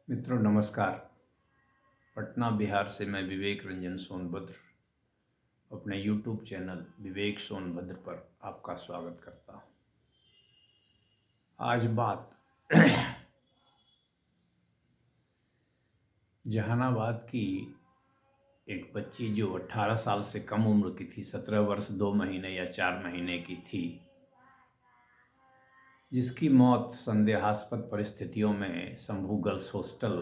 मित्रों नमस्कार। पटना बिहार से मैं विवेक रंजन सोनभद्र अपने YouTube चैनल विवेक सोनभद्र पर आपका स्वागत करता हूँ। आज बात जहानाबाद की एक बच्ची जो 18 साल से कम उम्र की थी, 17 वर्ष 2 महीने या 4 महीने की थी, जिसकी मौत संदेहास्पद परिस्थितियों में शंभू गर्ल्स हॉस्टल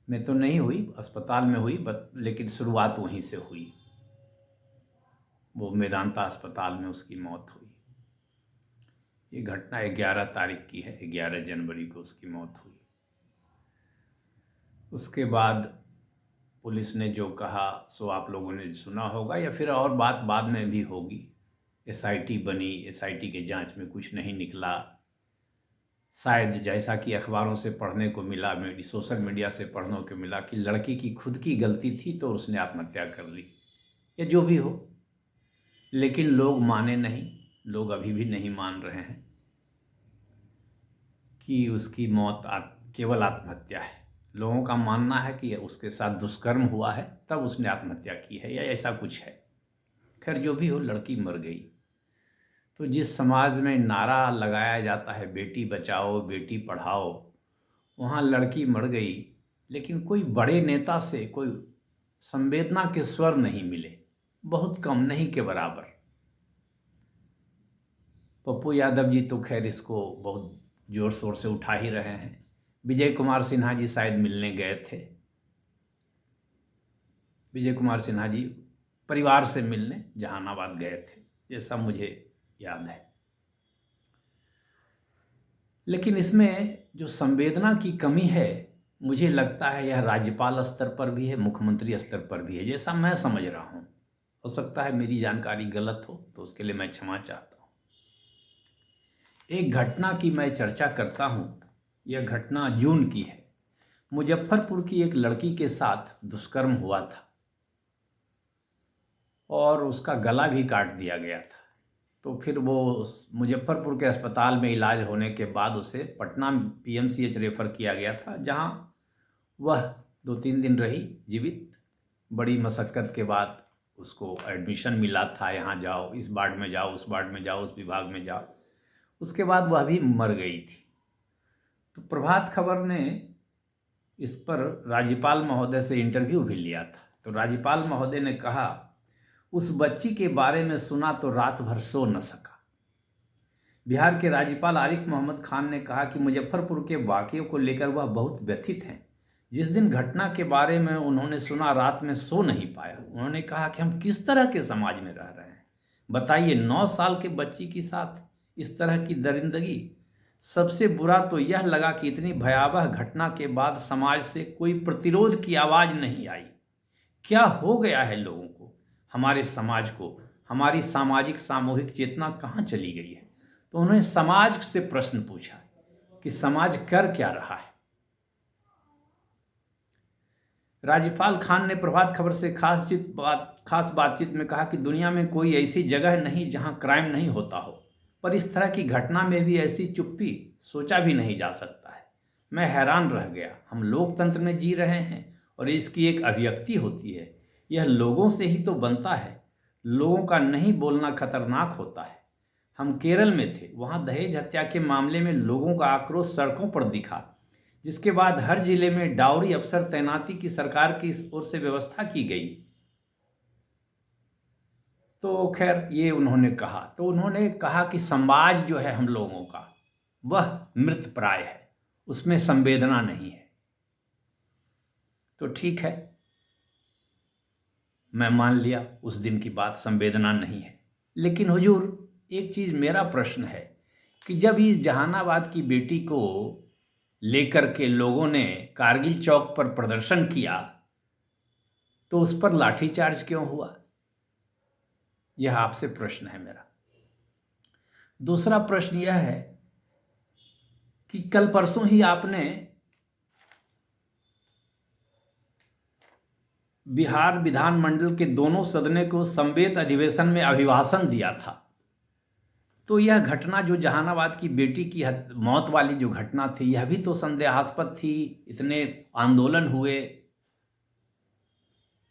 में तो नहीं हुई, अस्पताल में हुई, लेकिन शुरुआत वहीं से हुई। वो मेदांता अस्पताल में उसकी मौत हुई। ये घटना 11 तारीख की है, 11 जनवरी को उसकी मौत हुई। उसके बाद पुलिस ने जो कहा सो आप लोगों ने सुना होगा, या फिर और बात बाद में भी होगी। एसआईटी बनी, एसआईटी के जांच में कुछ नहीं निकला। शायद जैसा कि अखबारों से पढ़ने को मिला, सोशल मीडिया से पढ़ने को मिला कि लड़की की खुद की गलती थी तो उसने आत्महत्या कर ली, या जो भी हो। लेकिन लोग माने नहीं, लोग अभी भी नहीं मान रहे हैं कि उसकी मौत केवल आत्महत्या है। लोगों का मानना है कि उसके साथ दुष्कर्म हुआ है, तब उसने आत्महत्या की है, या ऐसा कुछ है। खैर जो भी हो, लड़की मर गई। तो जिस समाज में नारा लगाया जाता है बेटी बचाओ बेटी पढ़ाओ, वहाँ लड़की मर गई, लेकिन कोई बड़े नेता से कोई संवेदना के स्वर नहीं मिले, बहुत कम, नहीं के बराबर। पप्पू यादव जी तो खैर इसको बहुत जोर शोर से उठा ही रहे हैं। विजय कुमार सिन्हा जी शायद मिलने गए थे, विजय कुमार सिन्हा जी परिवार से मिलने जहानाबाद गए थे, जैसा मुझे याद है। लेकिन इसमें जो संवेदना की कमी है, मुझे लगता है यह राज्यपाल स्तर पर भी है, मुख्यमंत्री स्तर पर भी है, जैसा मैं समझ रहा हूँ। हो सकता है मेरी जानकारी गलत हो, तो उसके लिए मैं क्षमा चाहता हूँ। एक घटना की मैं चर्चा करता हूँ। यह घटना जून की है। मुजफ्फरपुर की एक लड़की के साथ दुष्कर्म हुआ था और उसका गला भी काट दिया गया था। तो फिर वो मुजफ्फरपुर के अस्पताल में इलाज होने के बाद उसे पटना पीएमसीएच रेफर किया गया था, जहां वह 2-3 दिन रही जीवित। बड़ी मशक्क़त के बाद उसको एडमिशन मिला था, यहाँ जाओ, इस वार्ड में जाओ, उस वार्ड में जाओ, उस विभाग में जाओ। उसके बाद वह भी मर गई थी। तो प्रभात खबर ने इस पर राज्यपाल महोदय से इंटरव्यू भी लिया था। तो राज्यपाल महोदय ने कहा, उस बच्ची के बारे में सुना तो रात भर सो न सका। बिहार के राज्यपाल आरिफ मोहम्मद खान ने कहा कि मुजफ्फरपुर के वाकये को लेकर वह बहुत व्यथित हैं। जिस दिन घटना के बारे में उन्होंने सुना, रात में सो नहीं पाया। उन्होंने कहा कि हम किस तरह के समाज में रह रहे हैं, बताइए। 9 साल के बच्ची के साथ इस तरह की दरिंदगी। सबसे बुरा तो यह लगा कि इतनी भयावह घटना के बाद समाज से कोई प्रतिरोध की आवाज नहीं आई। क्या हो गया है लोगों को, हमारे समाज को? हमारी सामाजिक सामूहिक चेतना कहाँ चली गई है? तो उन्होंने समाज से प्रश्न पूछा कि समाज कर क्या रहा है। राज्यपाल खान ने प्रभात खबर से खास बातचीत में कहा कि दुनिया में कोई ऐसी जगह नहीं जहां क्राइम नहीं होता हो, पर इस तरह की घटना में भी ऐसी चुप्पी सोचा भी नहीं जा सकता है। मैं हैरान रह गया। हम लोकतंत्र में जी रहे हैं और इसकी एक अभिव्यक्ति होती है। यह लोगों से ही तो बनता है। लोगों का नहीं बोलना खतरनाक होता है। हम केरल में थे, वहां दहेज हत्या के मामले में लोगों का आक्रोश सड़कों पर दिखा, जिसके बाद हर जिले में डाउरी अफसर तैनाती की सरकार की ओर से व्यवस्था की गई। तो खैर ये उन्होंने कहा। तो उन्होंने कहा कि समाज जो है हम लोगों का, वह मृत प्राय है, उसमें संवेदना नहीं है। तो ठीक है, मैं मान लिया उस दिन की बात, संवेदना नहीं है। लेकिन हुजूर, एक चीज मेरा प्रश्न है कि जब इस जहानाबाद की बेटी को लेकर के लोगों ने कारगिल चौक पर प्रदर्शन किया, तो उस पर लाठीचार्ज क्यों हुआ? यह आपसे प्रश्न है मेरा। दूसरा प्रश्न यह है कि कल परसों ही आपने बिहार विधानमंडल के दोनों सदनों को समवेत अधिवेशन में अभिभाषण दिया था। तो यह घटना जो जहानाबाद की बेटी की मौत वाली जो घटना थी, यह भी तो संदेहास्पद थी। इतने आंदोलन हुए,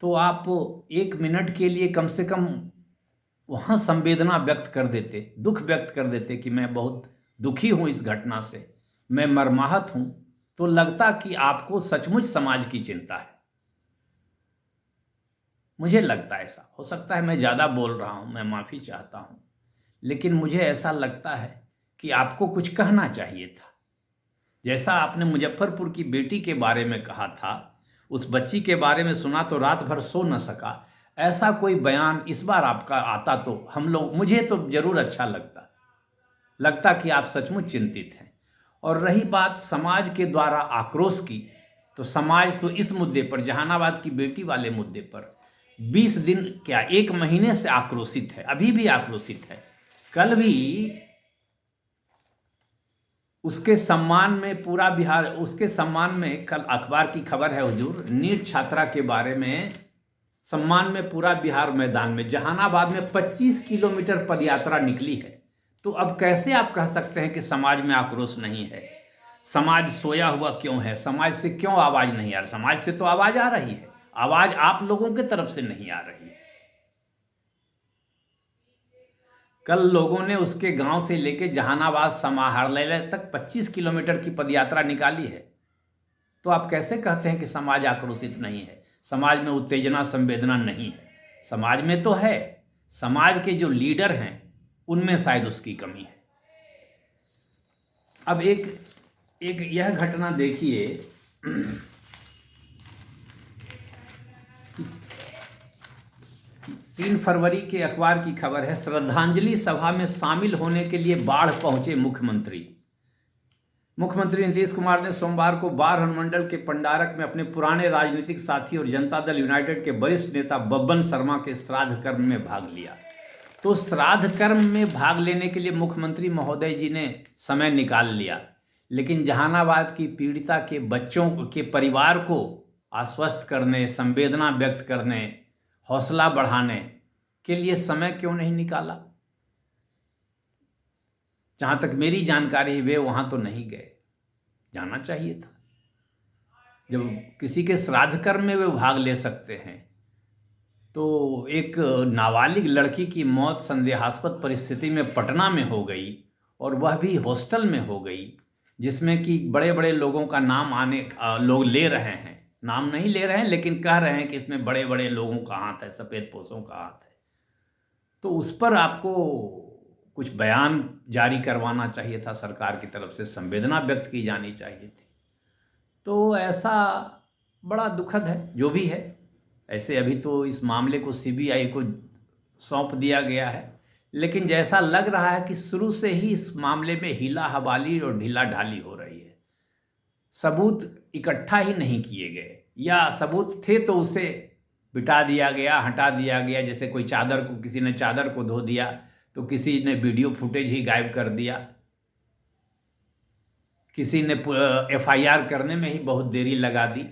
तो आप 1 मिनट के लिए कम से कम वहाँ संवेदना व्यक्त कर देते, दुख व्यक्त कर देते कि मैं बहुत दुखी हूँ इस घटना से, मैं मर्माहत हूँ, तो लगता कि आपको सचमुच समाज की चिंता है। मुझे लगता है ऐसा। हो सकता है मैं ज़्यादा बोल रहा हूँ, मैं माफ़ी चाहता हूँ, लेकिन मुझे ऐसा लगता है कि आपको कुछ कहना चाहिए था। जैसा आपने मुजफ्फरपुर की बेटी के बारे में कहा था, उस बच्ची के बारे में सुना तो रात भर सो न सका, ऐसा कोई बयान इस बार आपका आता तो मुझे तो जरूर अच्छा लगता कि आप सचमुच चिंतित हैं। और रही बात समाज के द्वारा आक्रोश की, तो समाज तो इस मुद्दे पर, जहानाबाद की बेटी वाले मुद्दे पर 20 दिन क्या 1 महीने से आक्रोशित है, अभी भी आक्रोशित है। कल भी उसके सम्मान में पूरा बिहार, उसके सम्मान में कल अखबार की खबर है हुजूर, नीट छात्रा के बारे में सम्मान में पूरा बिहार मैदान में, जहानाबाद में 25 किलोमीटर पदयात्रा निकली है। तो अब कैसे आप कह सकते हैं कि समाज में आक्रोश नहीं है? समाज सोया हुआ क्यों है? समाज से क्यों आवाज नहीं आ रही? समाज से तो आवाज आ रही है, आवाज आप लोगों की तरफ से नहीं आ रही है। कल लोगों ने उसके गांव से लेके जहानाबाद समाहरणालय तक 25 किलोमीटर की पदयात्रा निकाली है। तो आप कैसे कहते हैं कि समाज आक्रोशित नहीं है, समाज में उत्तेजना संवेदना नहीं है? समाज में तो है, समाज के जो लीडर हैं उनमें शायद उसकी कमी है। अब एक एक यह घटना देखिए, 3 फरवरी के अखबार की खबर है, श्रद्धांजलि सभा में शामिल होने के लिए बाढ़ पहुंचे मुख्यमंत्री। मुख्यमंत्री नीतीश कुमार ने सोमवार को बाढ़ अनुमंडल के पंडारक में अपने पुराने राजनीतिक साथी और जनता दल यूनाइटेड के वरिष्ठ नेता बब्बन शर्मा के श्राद्ध कर्म में भाग लिया। तो श्राद्ध कर्म में भाग लेने के लिए मुख्यमंत्री महोदय जी ने समय निकाल लिया, लेकिन जहानाबाद की पीड़िता के बच्चों के परिवार को आश्वस्त करने, संवेदना व्यक्त करने, हौसला बढ़ाने के लिए समय क्यों नहीं निकाला? जहां तक मेरी जानकारी है वे वहां तो नहीं गए, जाना चाहिए था। जब किसी के श्राद्ध कर्म में वे भाग ले सकते हैं, तो एक नाबालिग लड़की की मौत संदेहास्पद परिस्थिति में पटना में हो गई, और वह भी हॉस्टल में हो गई, जिसमें कि बड़े बड़े लोगों का नाम लोग ले रहे हैं, नाम नहीं ले रहे हैं लेकिन कह रहे हैं कि इसमें बड़े बड़े लोगों का हाथ है, सफ़ेद पोशों का हाथ है। तो उस पर आपको कुछ बयान जारी करवाना चाहिए था, सरकार की तरफ से संवेदना व्यक्त की जानी चाहिए थी। तो ऐसा बड़ा दुखद है जो भी है। ऐसे अभी तो इस मामले को सीबीआई को सौंप दिया गया है, लेकिन जैसा लग रहा है कि शुरू से ही इस मामले में हीला हवाली और ढीला ढाली हो रही है। सबूत इकट्ठा ही नहीं किए गए, या सबूत थे तो उसे बिटा दिया गया, हटा दिया गया। जैसे कोई चादर को, किसी ने चादर को धो दिया तो किसी ने वीडियो फुटेज ही गायब कर दिया, किसी ने एफआईआर करने में ही बहुत देरी लगा दी।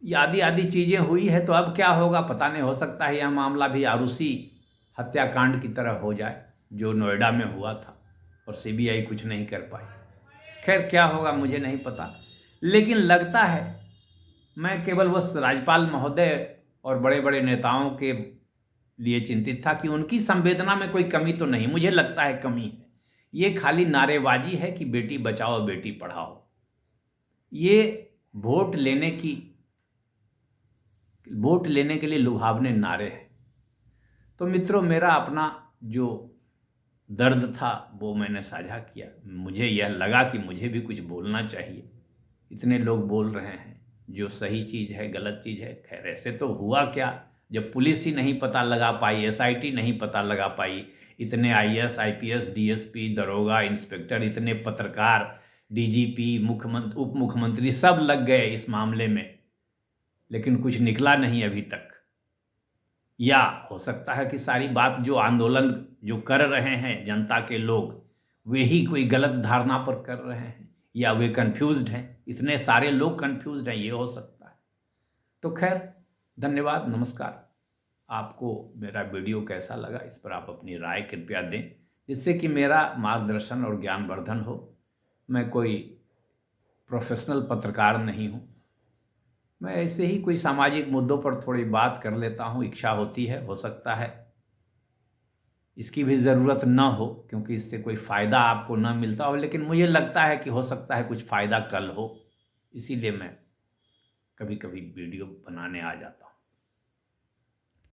आदि आदि चीज़ें हुई है। तो अब क्या होगा पता नहीं, हो सकता है यह मामला भी आरुषि हत्याकांड की तरह हो जाए जो नोएडा में हुआ था और सीबीआई कुछ नहीं कर पाई। खैर क्या होगा मुझे नहीं पता, लेकिन लगता है, मैं केवल बस राज्यपाल महोदय और बड़े बड़े नेताओं के लिए चिंतित था कि उनकी संवेदना में कोई कमी तो नहीं। मुझे लगता है कमी है, ये खाली नारेबाजी है कि बेटी बचाओ बेटी पढ़ाओ। ये वोट लेने के लिए लुभावने नारे हैं। तो मित्रों, मेरा अपना जो दर्द था वो मैंने साझा किया। मुझे यह लगा कि मुझे भी कुछ बोलना चाहिए, इतने लोग बोल रहे हैं, जो सही चीज़ है गलत चीज़ है। खैर ऐसे तो हुआ क्या, जब पुलिस ही नहीं पता लगा पाई, एसआईटी नहीं पता लगा पाई, इतने आईएएस आईपीएस डीएसपी दरोगा इंस्पेक्टर, इतने पत्रकार, डीजीपी, मुख्यमंत्री उप मुख्यमंत्री सब लग गए इस मामले में, लेकिन कुछ निकला नहीं अभी तक। या हो सकता है कि सारी बात जो आंदोलन जो कर रहे हैं जनता के लोग, वे ही कोई गलत धारणा पर कर रहे हैं, या वे कंफ्यूज्ड हैं। इतने सारे लोग कंफ्यूज्ड हैं, ये हो सकता है। तो खैर धन्यवाद, नमस्कार। आपको मेरा वीडियो कैसा लगा इस पर आप अपनी राय कृपया दें। जिससे कि मेरा मार्गदर्शन और ज्ञानवर्धन हो। मैं कोई प्रोफेशनल पत्रकार नहीं हूँ। मैं ऐसे ही कोई सामाजिक मुद्दों पर थोड़ी बात कर लेता हूँ, इच्छा होती है, हो सकता है इसकी भी ज़रूरत न हो, क्योंकि इससे कोई फ़ायदा आपको ना मिलता हो, लेकिन मुझे लगता है कि हो सकता है कुछ फ़ायदा कल हो, इसीलिए मैं कभी-कभी वीडियो बनाने आ जाता हूँ।